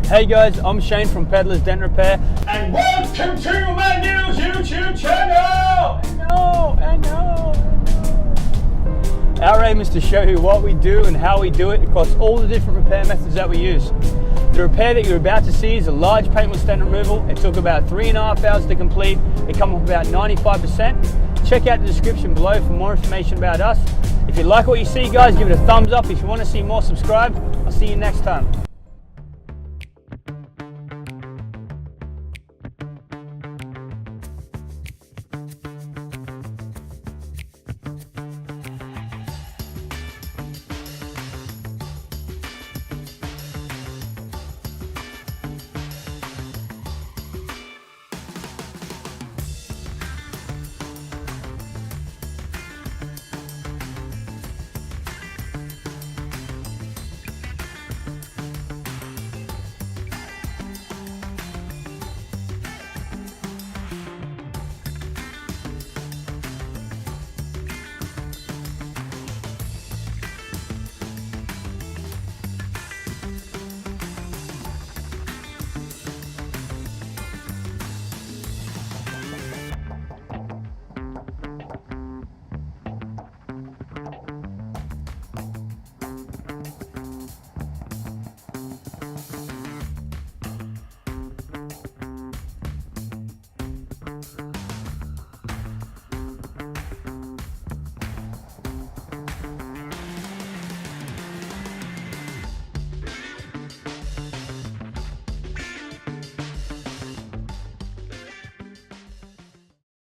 Hey guys, I'm Shane from Pedlers Dent Repair. And welcome to my new YouTube channel! I know. Our aim is to show you what we do and how we do it across all the different repair methods that we use. The repair that you're about to see is a large paintless dent removal. It took about 3.5 hours to complete. It come up about 95%. Check out the description below for more information about us. If you like what you see guys, give it a thumbs up. If you want to see more, subscribe. I'll see you next time.